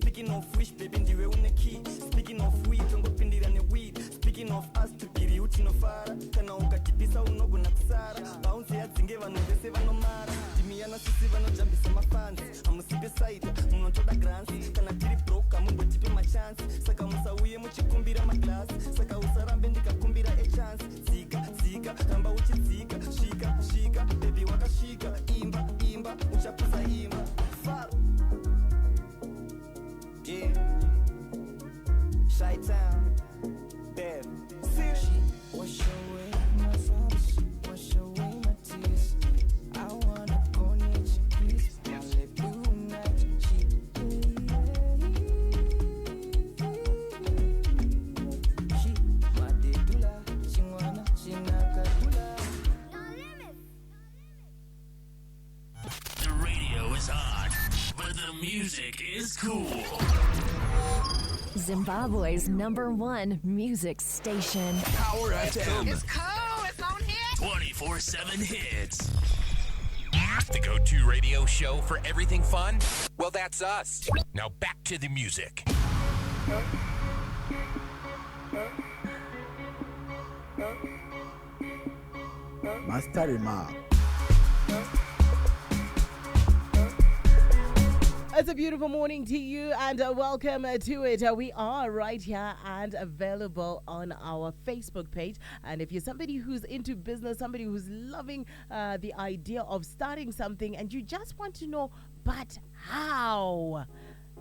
Speaking of which, baby, ndiwe une key. Speaking of weed, ungopindira ne weed. Speaking of us, tupiri utinofara. Kana ukatipisa unogona kusara. Bounce ya dzinge vano vese vanomara. Timiyana sisi vanojambisa mafans. Amusipe side, munotoda grants. Kana tiri broke, amungotipe machance. Saka musauye muchikumbira maglass. Saka usarambe ndikakumbira a chance. Zika, ramba uchidzika. Shika, baby wakashika. Imba, uchapusa imba. Far. Yeah, Shy-Town, Bev, Wash away my sobs, wash away my tears. I wanna go near you, please. Hallelujah, she madedula, she wanna, she nakadula. The radio is on, but the music is cool. Zimbabwe's #1 music station. Power FM. It's cool. It's on here. 24/7 hits. The go-to radio show for everything fun? Well, that's us. Now back to the music. Master Remark. It's a beautiful morning to you and welcome to it. We are right here and available on our Facebook page. And if you're somebody who's into business, somebody who's loving the idea of starting something and you just want to know, but how?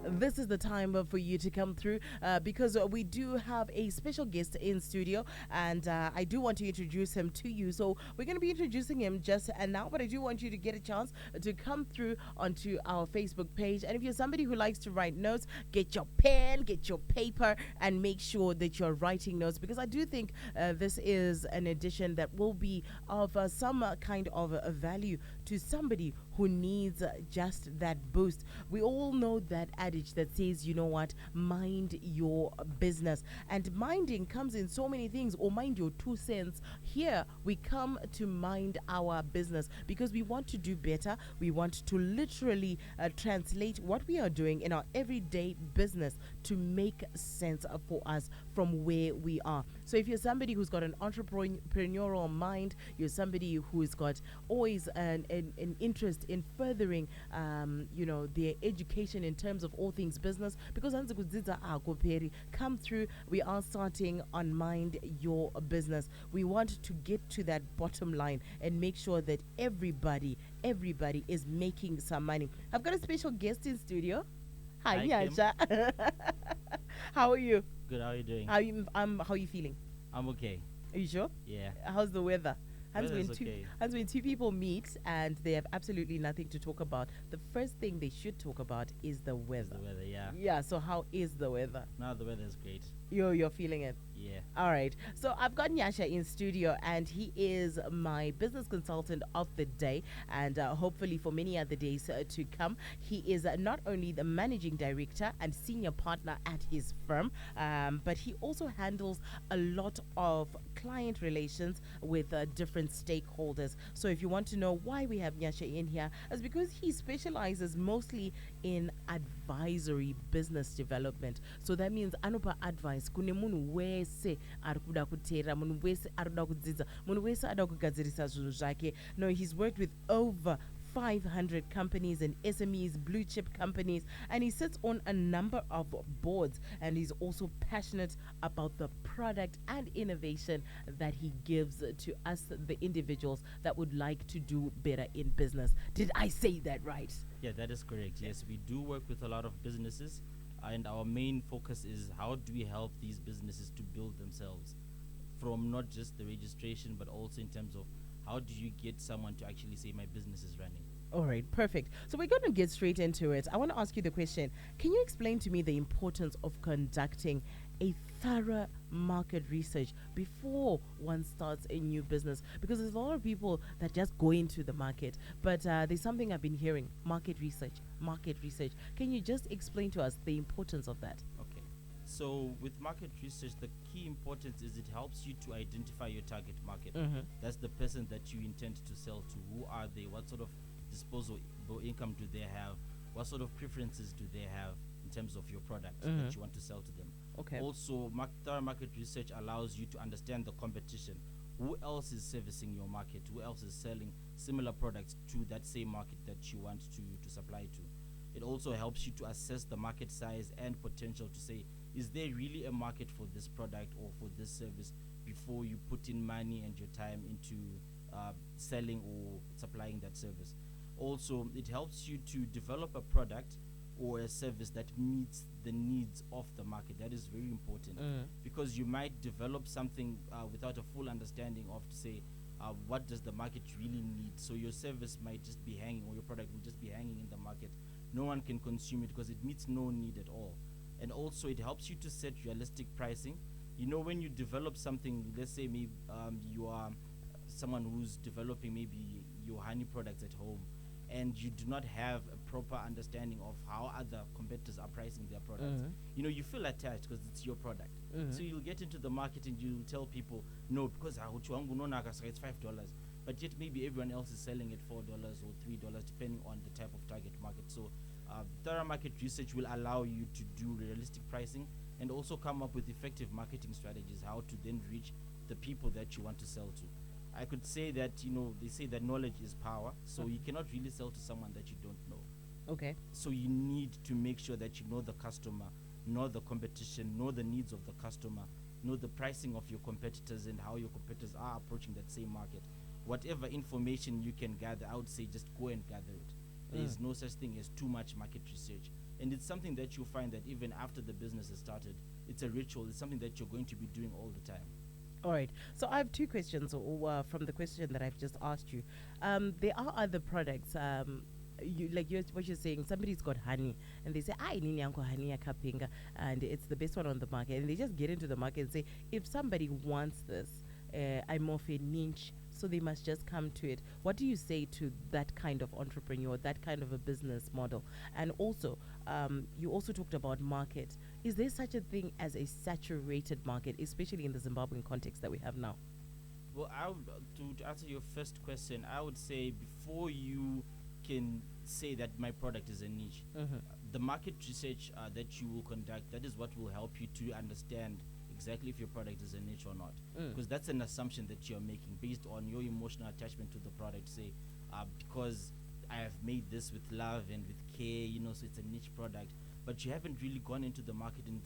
This is the time for you to come through because we do have a special guest in studio and I do want to introduce him to you. So we're going to be introducing him just now, but I do want you to get a chance to come through onto our Facebook page. And if you're somebody who likes to write notes, get your pen, get your paper, and make sure that you're writing notes because I do think this is an edition that will be of some kind of value to somebody who needs just that boost. We all know that adage that says, you know what, mind your business. And minding comes in so many things, or mind your 2 cents. Here, we come to mind our business because we want to do better. We want to literally translate what we are doing in our everyday business to make sense for us from where we are. So if you're somebody who's got an entrepreneurial mind, you're somebody who's got always an interest in furthering, their education in terms of all things business, because come through. We are starting on Mind Your Business. We want to get to that bottom line and make sure that everybody is making some money. I've got a special guest in studio. Hi, Nyasha. How are you? Good. How are you doing? How are you feeling? I'm okay. Are you sure? Yeah. How's the weather? Okay. When two people meet and they have absolutely nothing to talk about, the first thing they should talk about is the weather. The weather, yeah. Yeah, so how is the weather? Now the weather is great. You're feeling it? Yeah. All right. So I've got Nyasha in studio and he is my business consultant of the day and hopefully for many other days to come. He is not only the managing director and senior partner at his firm, but he also handles a lot of client relations with different stakeholders. So if you want to know why we have Nyasha in here, it's because he specializes mostly in advisory business development. So that means anupa advice kune munhu wese arikuda kutera, munhu wese arikuda kudzidza, munhu wese ada kugadzirisa zvinhu zvake. No, he's worked with over 500 companies and SMEs, blue chip companies, and he sits on a number of boards, and he's also passionate about the product and innovation that he gives to us, the individuals that would like to do better in business. Did I say that right? Yeah, that is correct. Yes, we do work with a lot of businesses, and our main focus is how do we help these businesses to build themselves from not just the registration, but also in terms of how do you get someone to actually say my business is running? All right, perfect. So we're going to get straight into it. I want to ask you the question. Can you explain to me the importance of conducting a thorough market research before one starts a new business? Because there's a lot of people that just go into the market, but there's something I've been hearing, market research. Can you just explain to us the importance of that? Okay. So with market research, the key importance is it helps you to identify your target market. That's the person that you intend to sell to. Who are they? What sort of disposable income do they have? What sort of preferences do they have in terms of your product that you want to sell to them? Okay. Also, thorough market research allows you to understand the competition. Who else is servicing your market? Who else is selling similar products to that same market that you want to supply to? It also helps you to assess the market size and potential to say, is there really a market for this product or for this service before you put in money and your time into selling or supplying that service. Also, it helps you to develop a product or a service that meets the needs of the market. That is very important because you might develop something without a full understanding of to say, what does the market really need? So your service might just be hanging, or your product will just be hanging in the market. No one can consume it because it meets no need at all. And also it helps you to set realistic pricing. You know, when you develop something, let's say maybe you are someone who's developing maybe your honey products at home, and you do not have a proper understanding of how other competitors are pricing their products. You know, you feel attached because it's your product. So you'll get into the market and you'll tell people, no, because it's $5. But yet maybe everyone else is selling at $4 or $3, depending on the type of target market. So thorough market research will allow you to do realistic pricing and also come up with effective marketing strategies, how to then reach the people that you want to sell to. I could say that, you know, they say that knowledge is power, so you cannot really sell to someone that you don't know. Okay. So you need to make sure that you know the customer, know the competition, know the needs of the customer, know the pricing of your competitors and how your competitors are approaching that same market. Whatever information you can gather, I would say just go and gather it. There is no such thing as too much market research. And it's something that you'll find that even after the business has started, it's a ritual. It's something that you're going to be doing all the time. All right. So I have two questions from the question that I've just asked you. There are other products. What you're saying, somebody's got honey and they say, I need honey kapinga, and it's the best one on the market. And they just get into the market and say, if somebody wants this, I'm of a niche, so they must just come to it. What do you say to that kind of entrepreneur, that kind of a business model? And also, you also talked about market. Is there such a thing as a saturated market, especially in the Zimbabwean context that we have now? Well, to answer your first question, I would say before you can say that my product is a niche, the market research that you will conduct, that is what will help you to understand exactly if your product is a niche or not. Because that's an assumption that you're making based on your emotional attachment to the product. Say, because I have made this with love and with care, you know, so it's a niche product. But you haven't really gone into the market and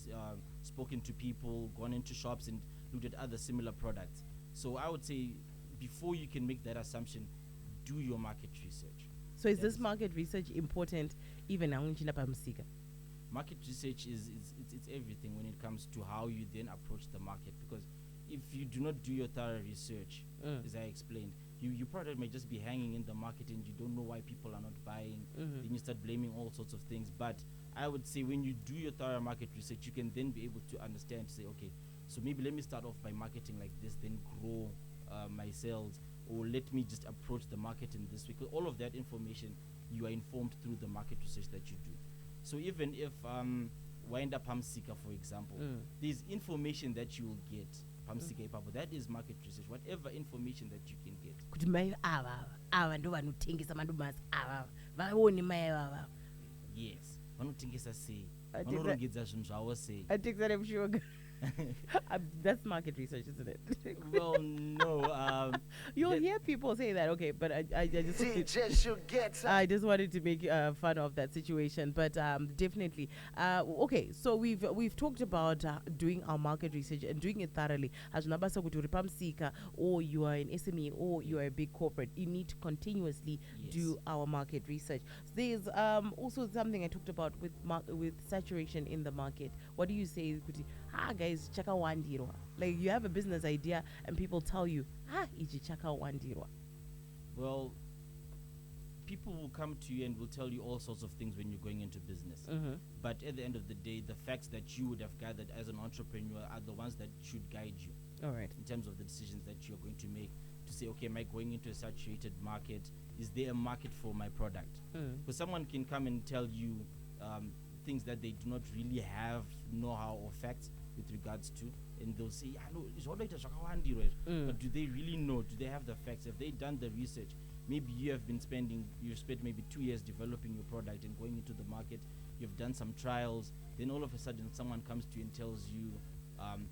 spoken to people, gone into shops and looked at other similar products. So I would say before you can make that assumption, do your market research. So is this market research important even now in Musika? Market research is everything when it comes to how you then approach the market, because if you do not do your thorough research, as I explained, your product may just be hanging in the market and you don't know why people are not buying. Then you start blaming all sorts of things. But I would say when you do your thorough market research, you can then be able to understand, say, okay, so maybe let me start off by marketing like this, then grow my sales, or let me just approach the market in this way. Because all of that information, you are informed through the market research that you do. So even if wind up Hamsika, for example, there's information that you will get. That is market research. Whatever information that you can get. Yes. I take that I'm sure. That's market research, isn't it? Well, no. You'll hear people say that, okay, but I just I just wanted to make fun of that situation, but definitely. Okay, so we've talked about doing our market research and doing it thoroughly. As Nabasa to Repamsika, or you are an SME, or you are a big corporate, you need to continuously do our market research. There's also something I talked about with saturation in the market. What do you say, guys, chaka wandirwa? Like, you have a business idea and people tell you, iji chaka wandirwa. Well, people will come to you and will tell you all sorts of things when you're going into business. But at the end of the day, the facts that you would have gathered as an entrepreneur are the ones that should guide you. All right. In terms of the decisions that you're going to make, to say, okay, am I going into a saturated market? Is there a market for my product? Because someone can come and tell you things that they do not really have know-how or facts with regards to, and they'll say, "I know it's all like but do they really know? Do they have the facts? Have they done the research? Maybe you've spent maybe 2 years developing your product and going into the market. You've done some trials. Then all of a sudden, someone comes to you and tells you,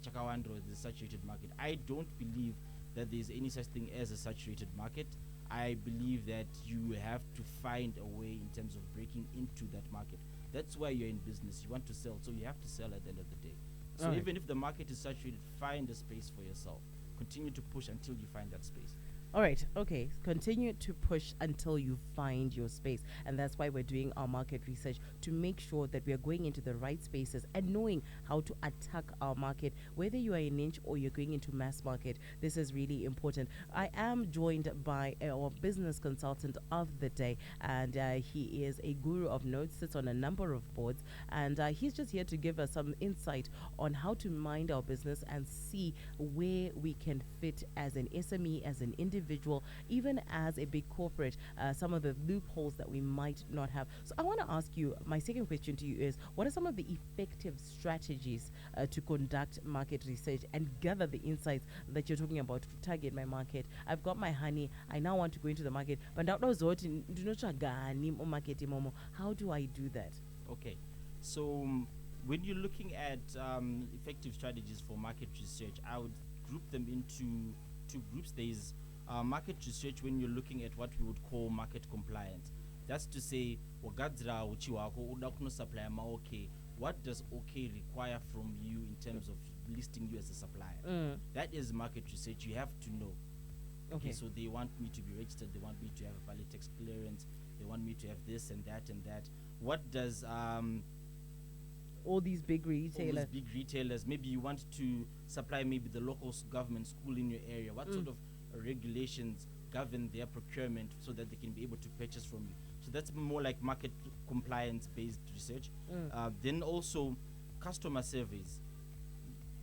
Chakawandro is a saturated market." I don't believe that there's any such thing as a saturated market. I believe that you have to find a way in terms of breaking into that market. That's why you're in business. You want to sell, so you have to sell at the end of the day. So even if the market is saturated, find a space for yourself. Continue to push until you find that space. All right, okay. Continue to push until you find your space. And that's why we're doing our market research, to make sure that we are going into the right spaces and knowing how to attack our market, whether you are in niche or you're going into mass market. This is really important. I am joined by our business consultant of the day, and he is a guru of notes, sits on a number of boards, and he's just here to give us some insight on how to mind our business and see where we can fit as an SME, as an individual, even as a big corporate, some of the loopholes that we might not have. So I want to ask you, my second question to you is, what are some of the effective strategies to conduct market research and gather the insights that you're talking about to target my market? I've got my honey, I now want to go into the market, but how do I do that? Okay, so when you're looking at effective strategies for market research, I would group them into two groups. There's market research when you're looking at what we would call market compliance. That's to say, what does OK require from you in terms of listing you as a supplier? That is market research. You have to know. Okay, so they want me to be registered, they want me to have a valid tax clearance, they want me to have this and that and that. What does all these big retailers, maybe you want to supply maybe the local government school in your area, what sort of regulations govern their procurement so that they can be able to purchase from you? So that's more like market compliance based research. Then also customer surveys,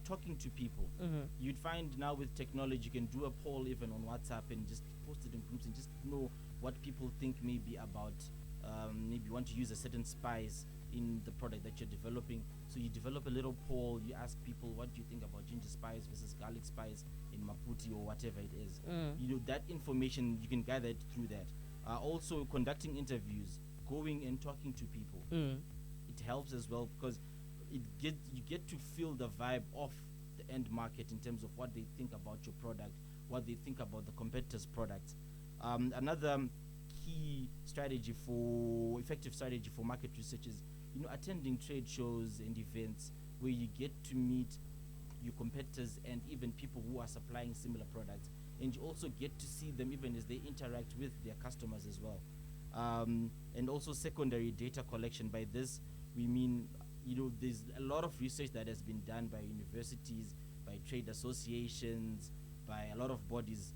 talking to people. You'd find now with technology you can do a poll even on WhatsApp and just post it in groups and just know what people think maybe about maybe you want to use a certain spice in the product that you're developing. So you develop a little poll, you ask people, what do you think about ginger spice versus garlic spice in Maputi or whatever it is. You know, that information you can gather it through that. Also conducting interviews, going and talking to people. It helps as well because you get to feel the vibe of the end market in terms of what they think about your product, what they think about the competitors' products. Another key strategy for effective strategy for market research is, you know, attending trade shows and events where you get to meet your competitors and even people who are supplying similar products, and you also get to see them even as they interact with their customers as well. And also secondary data collection. By this we mean, you know, there's a lot of research that has been done by universities, by trade associations, by a lot of bodies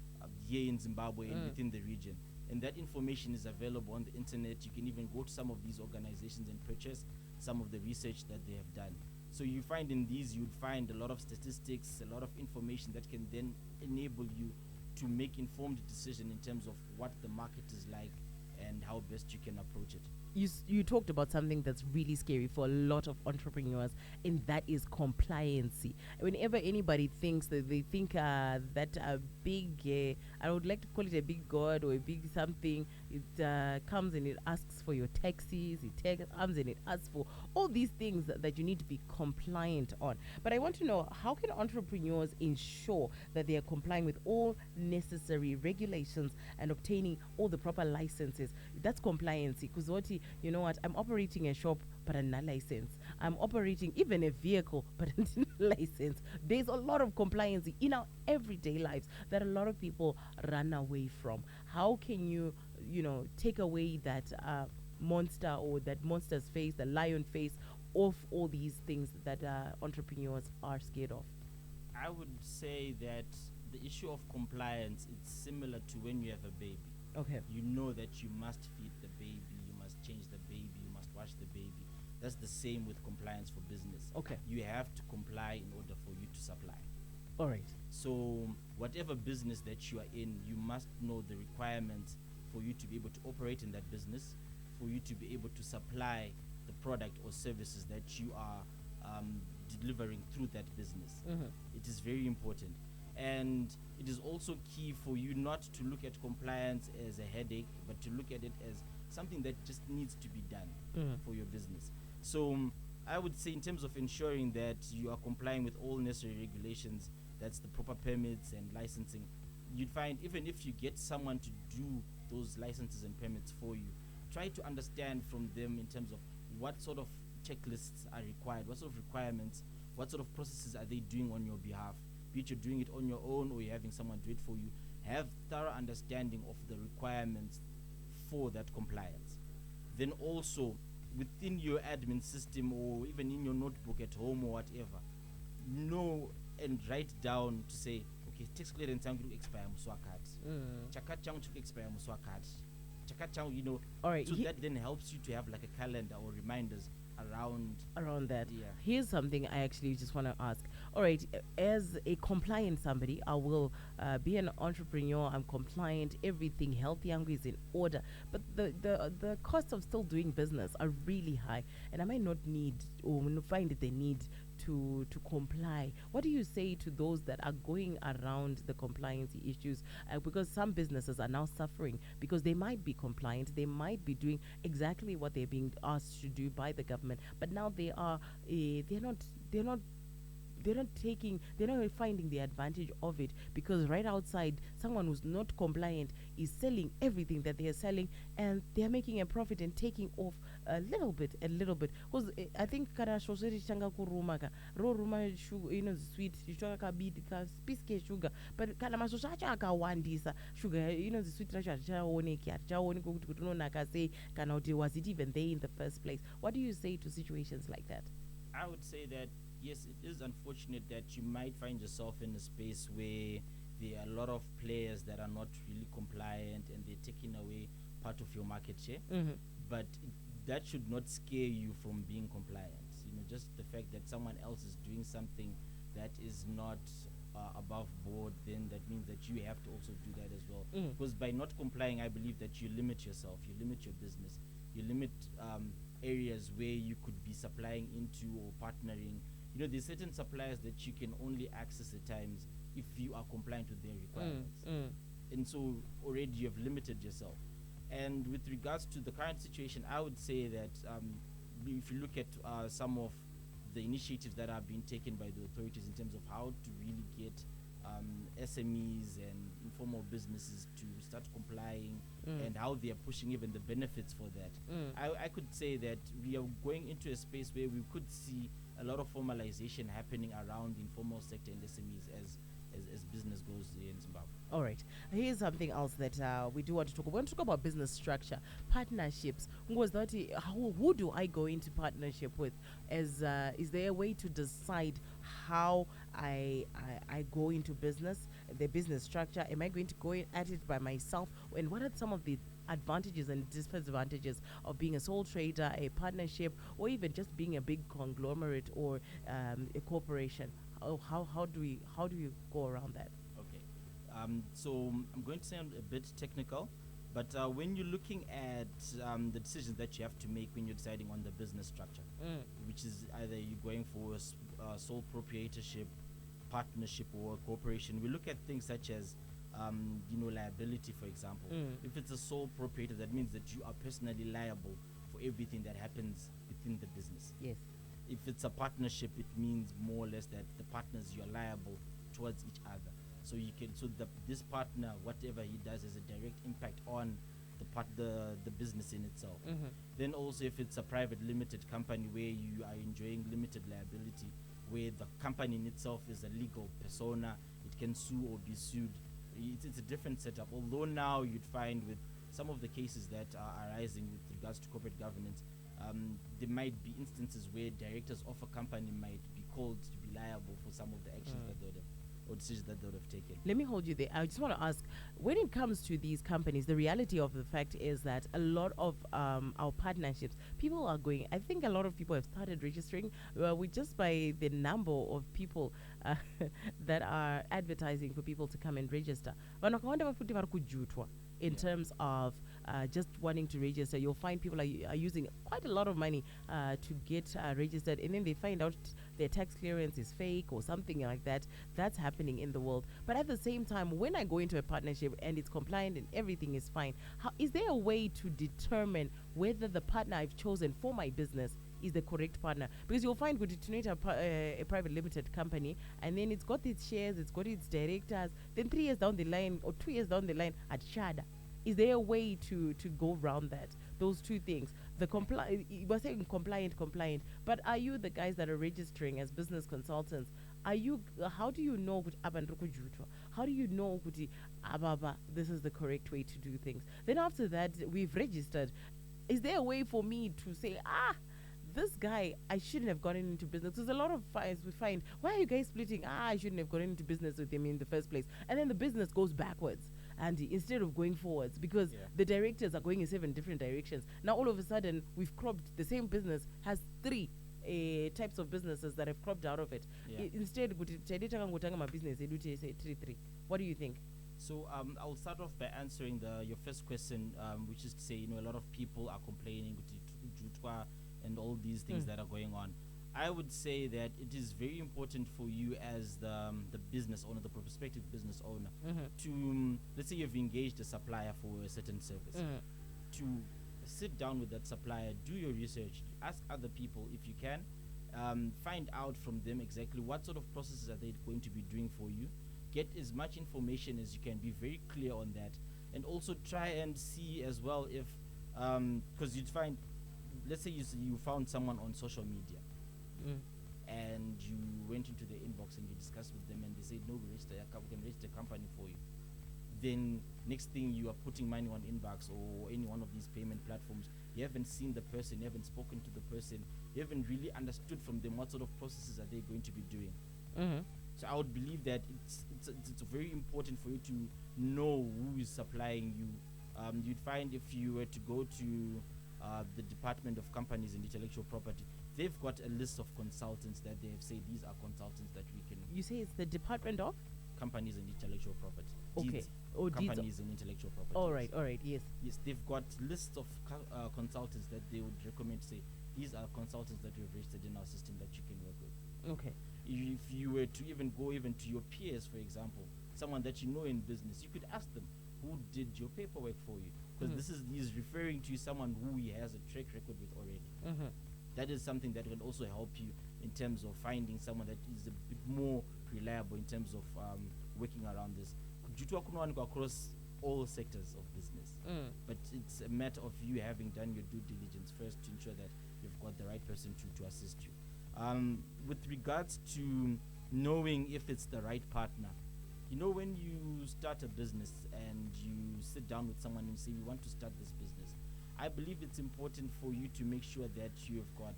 here in Zimbabwe and within the region. And that information is available on the internet. You can even go to some of these organizations and purchase some of the research that they have done. So you find in these, you'd find a lot of statistics, a lot of information that can then enable you to make informed decision in terms of what the market is like and how best you can approach it. You talked about something that's really scary for a lot of entrepreneurs, and that is compliancy. Whenever anybody thinks that they think that a big, I would like to call it a big god or a big something, it comes and it asks for your taxes, it comes and it asks for all these things that you need to be compliant on. But I want to know, how can entrepreneurs ensure that they are complying with all necessary regulations and obtaining all the proper licenses? That's compliancy. Because you know what, I'm operating a shop but I'm not licensed. I'm operating even a vehicle but I'm not licensed. There's a lot of compliance in our everyday lives that a lot of people run away from. How can you take away that monster, or that monster's face, the lion face, of all these things that entrepreneurs are scared of? I would say that the issue of compliance is similar to when you have a baby. Okay. You know that you must feed the baby, you must change the baby, you must wash the baby. That's the same with compliance for business. Okay. You have to comply in order for you to supply. All right. So whatever business that you are in, you must know the requirements for you to be able to operate in that business, for you to be able to supply the product or services that you are delivering through that business. It is very important. And it is also key for you not to look at compliance as a headache, but to look at it as something that just needs to be done for your business. So I would say, in terms of ensuring that you are complying with all necessary regulations, that's the proper permits and licensing, you'd find even if you get someone to do those licenses and permits for you, try to understand from them in terms of what sort of checklists are required, what sort of requirements, what sort of processes are they doing on your behalf. Be it you're doing it on your own or you're having someone do it for you. Have thorough understanding of the requirements for that compliance. Then also, within your admin system or even in your notebook at home or whatever, know and write down to say, okay, tax clearance changu expire muswakati. Chakat changu expire muswakati. Chakat changu, you know. All right. So that then helps you to have like a calendar or reminders around that. Yeah. Here's something I actually just want to ask. All right, as a compliant somebody, I will be an entrepreneur. I'm compliant. Everything healthy yangu is in order. But the costs of still doing business are really high, and I might not need or find that they need to comply. What do you say to those that are going around the compliance issues? Because some businesses are now suffering because they might be compliant, they might be doing exactly what they're being asked to do by the government, but now they are they're not finding the advantage of it, because right outside someone who's not compliant is selling everything that they are selling, and they're making a profit and taking off a little bit. Because I think kana shoseri changa kuruma ka ro ruma sugar, you know, sweet sugar ka bit ka spiske sugar, but kana masosha acha akawandisa sugar, you know, the sweet racha chaone kuti unona kase kana uti was it even there in the first place. What do you say to situations like that? I would say that yes, it is unfortunate that you might find yourself in a space where there are a lot of players that are not really compliant and they're taking away part of your market share. But that should not scare you from being compliant. You know, just the fact that someone else is doing something that is not above board, then that means that you have to also do that as well. Because by not complying, I believe that you limit yourself, you limit your business, you limit areas where you could be supplying into or partnering. You know, there's certain suppliers that you can only access at times if you are compliant with their requirements. And so already you have limited yourself. And with regards to the current situation, I would say that if you look at some of the initiatives that are being taken by the authorities in terms of how to really get SMEs and informal businesses to start complying and how they are pushing even the benefits for that, I could say that we are going into a space where we could see a lot of formalization happening around the informal sector and SMEs as business goes in Zimbabwe. All right. Here's something else that we do want to talk about. We want to talk about business structure, partnerships. Who do I go into partnership with? Is there a way to decide how I go into business, the business structure? Am I going to go at it by myself? And what are some of the advantages and disadvantages of being a sole trader, a partnership, or even just being a big conglomerate or a corporation? How do you go around that? Okay, so I'm going to sound a bit technical, but when you're looking at the decisions that you have to make when you're deciding on the business structure, which is either you're going for a sole proprietorship, partnership, or a corporation, we look at things such as liability, for example. If it's a sole proprietor, that means that you are personally liable for everything that happens within the business. Yes. If it's a partnership, it means more or less that the partners, you're liable towards each other. So you can, this partner, whatever he does, has a direct impact on the business in itself. Then also, if it's a private limited company where you are enjoying limited liability, where the company in itself is a legal persona, it can sue or be sued. It's a different setup. Although now you'd find with some of the cases that are arising with regards to corporate governance, there might be instances where directors of a company might be called to be liable for some of the actions that they would have, or decisions that they would have taken. Let me hold you there. I just want to ask, when it comes to these companies, the reality of the fact is that a lot of our partnerships, people are going, I think a lot of people have started registering with just by the number of people that are advertising for people to come and register. in terms of just wanting to register. You'll find people are using quite a lot of money to get registered, and then they find out their tax clearance is fake or something like that. That's happening in the world. But at the same time, when I go into a partnership and it's compliant and everything is fine, is there a way to determine whether the partner I've chosen for my business is the correct partner? Because you'll find good to a private limited company, and then it's got its shares, it's got its directors, then 3 years down the line or 2 years down the line at Shada. Is there a way to go around that? Those two things. The you were saying compliant, but are you the guys that are registering as business consultants? Are you? How do you know? How do you know? This is the correct way to do things. Then after that, we've registered. Is there a way for me to say, this guy, I shouldn't have gotten into business? There's a lot of fights we find. Why are you guys splitting? I shouldn't have gotten into business with him in the first place. And then the business goes backwards, and instead of going forwards, because the directors are going in 7 different directions. Now all of a sudden, we've cropped, the same business has 3 types of businesses that have cropped out of it. Instead, what do you think? So I'll start off by answering your first question, which is to say, a lot of people are complaining and all these things that are going on. I would say that it is very important for you as the business owner, the prospective business owner, to, let's say you've engaged a supplier for a certain service, to sit down with that supplier, do your research, ask other people if you can, find out from them exactly what sort of processes are they going to be doing for you, get as much information as you can, be very clear on that, and also try and see as well if, because you'd find, let's say you found someone on social media, and you went into their inbox and you discussed with them, and they said, no, we can register a company for you. Then next thing, you are putting money on Inbox or any one of these payment platforms. You haven't seen the person, you haven't spoken to the person, you haven't really understood from them what sort of processes are they going to be doing. So I would believe that it's very important for you to know who is supplying you. You'd find if you were to go to the Department of Companies and Intellectual Property, they've got a list of consultants that they have said these are consultants that we can. You say it's the Department of Companies and Intellectual Property. Okay. Companies and Intellectual Property. All right. Yes. Yes, they've got lists of consultants that they would recommend to say these are consultants that we've registered in our system that you can work with. Okay. If you were to even go to your peers, for example, someone that you know in business, you could ask them who did your paperwork for you, because he's referring to someone who he has a track record with already. That is something that can also help you in terms of finding someone that is a bit more reliable in terms of working around this. Across all sectors of business, but it's a matter of you having done your due diligence first to ensure that you've got the right person to assist you. With regards to knowing if it's the right partner, when you start a business and you sit down with someone and say, we want to start this business, I believe it's important for you to make sure that you've got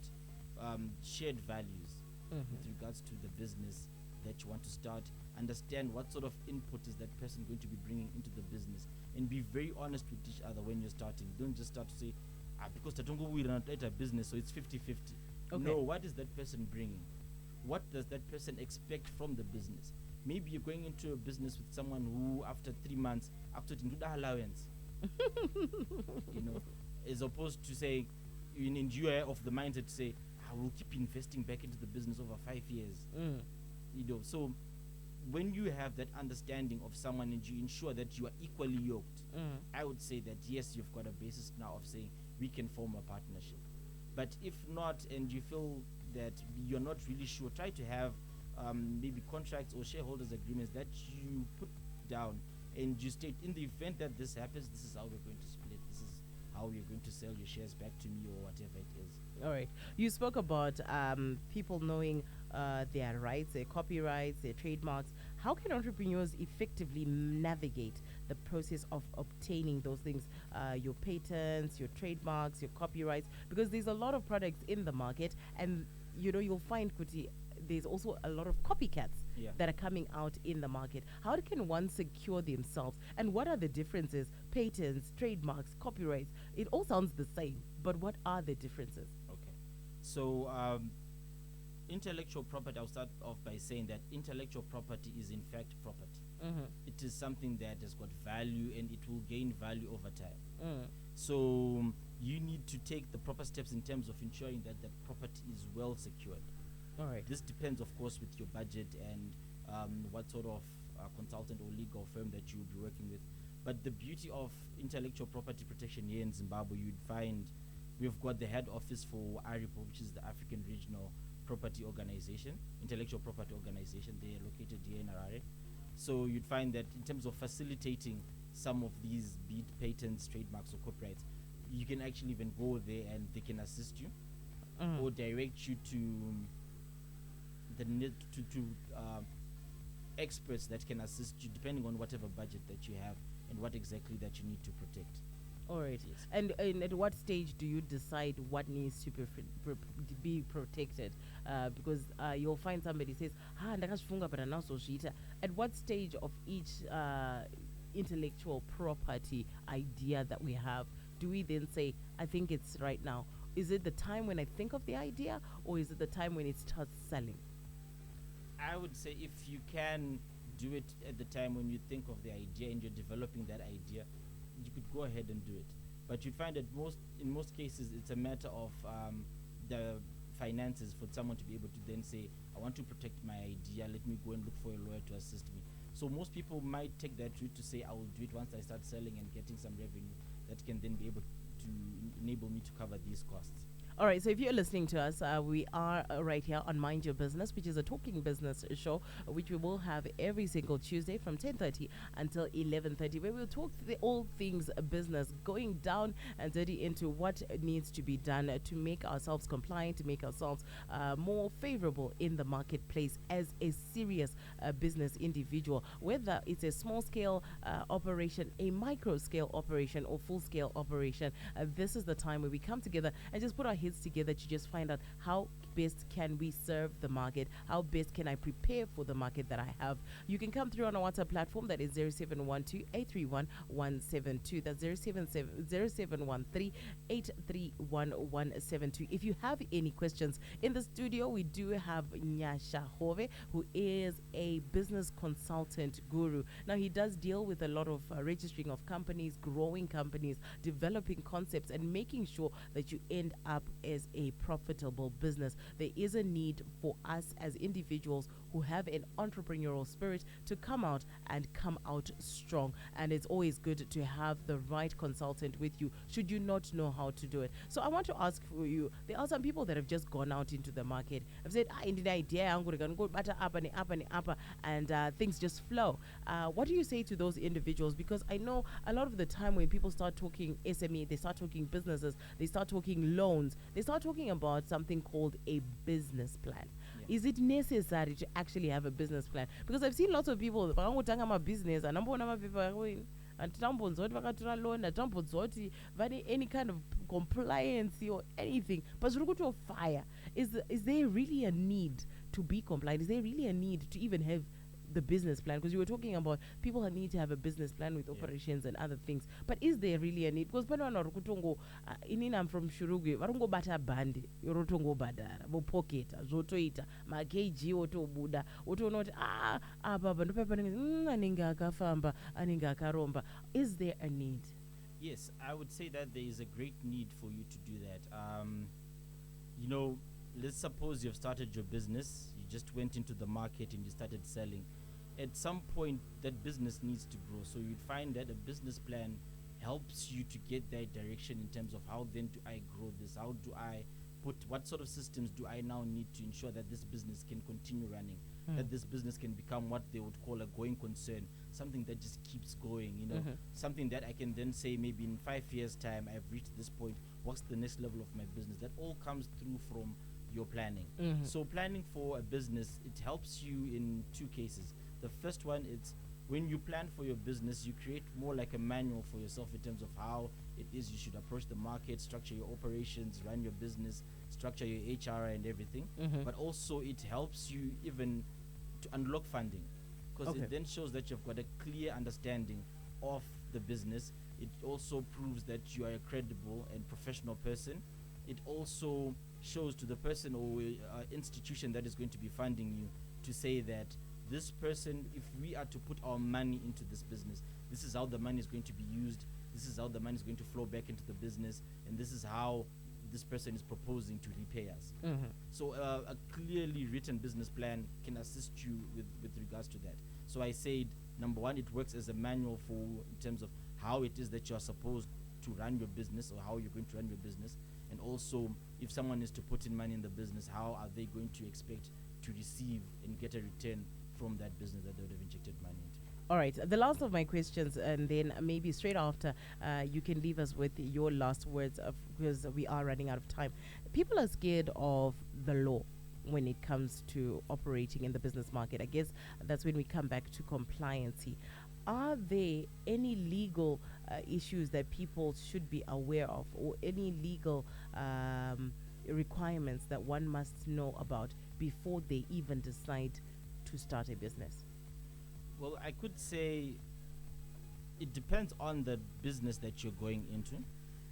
shared values with regards to the business that you want to start. Understand what sort of input is that person going to be bringing into the business, and be very honest with each other when you're starting. Don't just start to say, because Tatungo we run a business, so it's 50-50. No, what is that person bringing? What does that person expect from the business? Maybe you're going into a business with someone who, after 3 months, after the allowance, as opposed to say, you are of the mindset to say, I will keep investing back into the business over 5 years. So when you have that understanding of someone and you ensure that you are equally yoked, I would say that yes, you've got a basis now of saying we can form a partnership. But if not, and you feel that you're not really sure, try to have maybe contracts or shareholders agreements that you put down, and you state, in the event that this happens, this is how we're going to split, this is how you're going to sell your shares back to me, or whatever it is. All right. You spoke about people knowing their rights, their copyrights, their trademarks. How can entrepreneurs effectively navigate the process of obtaining those things, your patents, your trademarks, your copyrights? Because there's a lot of products in the market, and you'll find, Kuti, there's also a lot of copycats that are coming out in the market. How can one secure themselves? And what are the differences? Patents, trademarks, copyrights. It all sounds the same, but what are the differences? Okay. So intellectual property, I'll start off by saying that intellectual property is in fact property. It it is something that has got value and it will gain value over time. So you need to take the proper steps in terms of ensuring that that property is well secured. All right. This depends, of course, with your budget and what sort of consultant or legal firm that you will be working with. But the beauty of intellectual property protection here in Zimbabwe, you'd find we've got the head office for ARIPO, which is the African Regional Property Organization, Intellectual Property Organization. They are located here in Harare. So you'd find that in terms of facilitating some of these, be it patents, trademarks, or copyrights, you can actually even go there and they can assist you or direct you to the experts that can assist you depending on whatever budget that you have and what exactly that you need to protect. All right. Yes. And at what stage do you decide what needs to be protected? Because you'll find somebody says, ndakazvifunga but anazozviita. At what stage of each intellectual property idea that we have do we then say, I think it's right now? Is it the time when I think of the idea, or is it the time when it starts selling? I would say if you can do it at the time when you think of the idea and you're developing that idea, you could go ahead and do it. But you'd find that in most cases it's a matter of the finances for someone to be able to then say, I want to protect my idea, let me go and look for a lawyer to assist me. So most people might take that route to say, I will do it once I start selling and getting some revenue that can then be able to enable me to cover these costs. All right, so if you're listening to us, we are right here on Mind Your Business, which is a talking business show, which we will have every single Tuesday from 10:30 until 11:30, where we'll talk all things business, going down and dirty into what needs to be done to make ourselves compliant, to make ourselves more favorable in the marketplace as a serious business individual, whether it's a small-scale operation, a micro-scale operation, or full-scale operation. This is the time where we come together and just put our heads together to just find out how best can we serve the market, how best can I prepare for the market that I have. You can come through on our WhatsApp platform, that is 0712-831-172. That's 0713-831-172. If you have any questions, in the studio we do have Nyasha Hove, who is a business consultant guru. Now he does deal with a lot of registering of companies, growing companies, developing concepts, and making sure that you end up as a profitable business. There is a need for us as individuals who have an entrepreneurial spirit to come out strong. And it's always good to have the right consultant with you should you not know how to do it. So I want to ask for you, there are some people that have just gone out into the market, have said, in the idea, I'm going to go better up and things just flow. What do you say to those individuals? Because I know a lot of the time when people start talking SME, they start talking businesses, they start talking loans, they start talking about something called a business plan. Yeah. Is it necessary to actually have a business plan? Because I've seen lots of people my business and any kind of compliance or anything, but fire. Is there really a need to be compliant? Is there really a need to even have the business plan? Because you were talking about people who need to have a business plan with operations and other things, but is there really a need? Because I'm from Shurugi, varungo bata bandi yorotongo badara bo pocket zotoita makeji otobuda otonoti baba ndopepa aninga akafamba aninga akaromba. Is there a need? Yes, I would say that there is a great need for you to do that. Let's suppose you've started your business, you just went into the market and you started selling. At some point, that business needs to grow. So you'd find that a business plan helps you to get that direction in terms of how then do I grow this? How do I what sort of systems do I now need to ensure that this business can continue running, that this business can become what they would call a going concern, something that just keeps going, something that I can then say maybe in 5 years' time, I've reached this point, what's the next level of my business? That all comes through from your planning. So planning for a business, it helps you in two cases. The first one is when you plan for your business, you create more like a manual for yourself in terms of how it is you should approach the market, structure your operations, run your business, structure your HR and everything. But also it helps you even to unlock funding, because it then shows that you've got a clear understanding of the business. It also proves that you are a credible and professional person. It also shows to the person or institution that is going to be funding you to say that this person, if we are to put our money into this business, this is how the money is going to be used, this is how the money is going to flow back into the business, and this is how this person is proposing to repay us. So a clearly written business plan can assist you with regards to that. So I said, number one, it works as a manual for in terms of how it is that you're supposed to run your business, or how you're going to run your business, and also if someone is to put in money in the business, how are they going to expect to receive and get a return from that business that they would have injected money into. All right, the last of my questions, and then maybe straight after, you can leave us with your last words, because we are running out of time. People are scared of the law when it comes to operating in the business market. I guess that's when we come back to compliancy. Are there any legal issues that people should be aware of, or any legal requirements that one must know about before they even decide to start a business? Well, I could say it depends on the business that you're going into,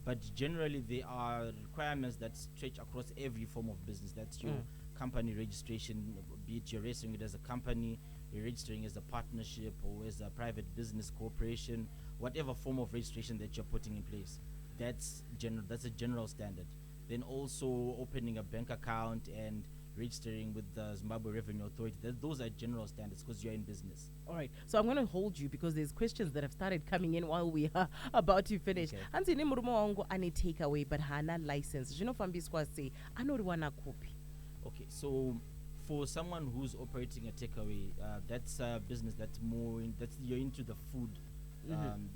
but generally there are requirements that stretch across every form of business. That's your company registration, be it you're registering it as a company, you're registering as a partnership or as a private business corporation, whatever form of registration that you're putting in place. That's a general standard. Then also opening a bank account and registering with the Zimbabwe Revenue Authority. Those are general standards because you're in business. All right. So I'm going to hold you because there's questions that have started coming in while we are about to finish. Hansi ni murumo wangu ane takeaway but hana license. You know Fambiswa say, I know one copy. Okay, so for someone who's operating a takeaway, that's a business that's you're into the food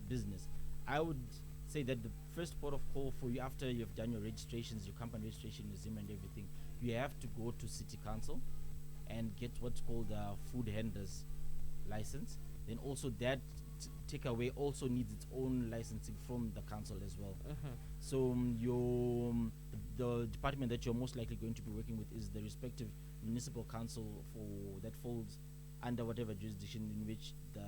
business. I would say that the first port of call for you after you've done your registrations, your company registration, your ZIM and everything, you have to go to City Council and get what's called a food handler's license. Then also that takeaway also needs its own licensing from the council as well. So the department that you're most likely going to be working with is the respective municipal council for that falls under whatever jurisdiction in which the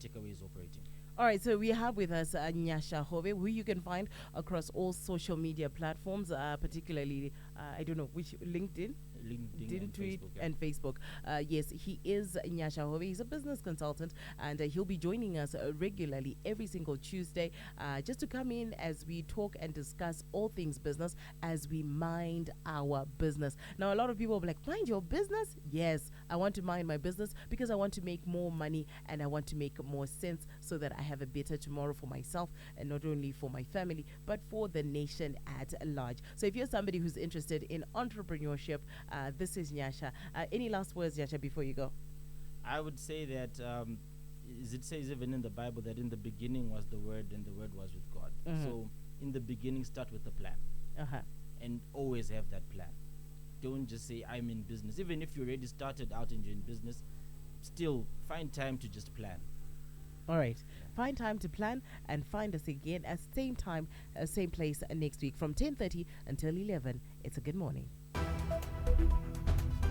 takeaway is operating. All right, so we have with us Nyasha Hove, who you can find across all social media platforms, particularly, I don't know, which, LinkedIn and tweet Facebook, and Facebook. Yes, he is Nyasha Hove. He's a business consultant, and he'll be joining us regularly every single Tuesday just to come in as we talk and discuss all things business as we mind our business. Now, a lot of people will be like, mind your business? Yes, I want to mind my business because I want to make more money and I want to make more sense so that I have a better tomorrow for myself and not only for my family, but for the nation at large. So if you're somebody who's interested in entrepreneurship, this is Nyasha. Any last words, Nyasha, before you go? I would say that it says even in the Bible that in the beginning was the Word and the Word was with God. So in the beginning, start with a plan and always have that plan. Don't just say I'm in business. Even if you already started out and you're in business, still find time to just plan. All right. Find time to plan and find us again at same time, same place next week from 10:30 until 11. It's a good morning.